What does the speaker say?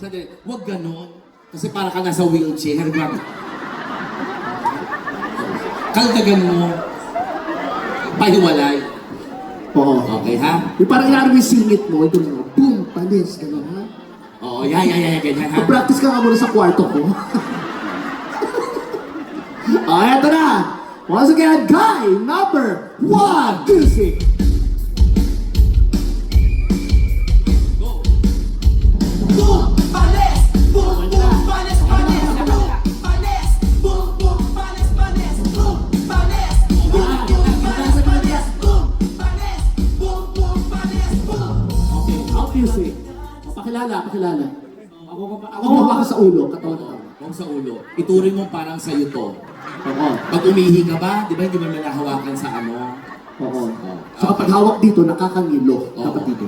Sandali, huwag ganon. Kasi para ka nasa wheelchair. Kaldagan mo. Pahiwalay. Oo. Okay, ha? Yung parang inaano mo yung singit mo, ito mo, boom, panis, gano'n ha? Oo, yan, ganyan, ha? Practice ka nga muna sa kwarto ko. Eto na! Once again, guy number 1, music! Go! Boom, panes, boom, boom, panes, panes, boom, panes, boom, boom, panes, panes, boom, panes, boom, boom, panes, panes, boom, panes, boom, boom, panes, boom. Okay, out music. Pakilala. Ako mawa ka sa ulo, katawan ka. Huwag sa ulo. Ituring mo parang sa'yo to. Oo. Pag umihi ka ba, di ba hindi mo nahawakan sa ano? Oo. Oo. Saka pag hawak dito, nakakangilo. Oo. Dapat dito.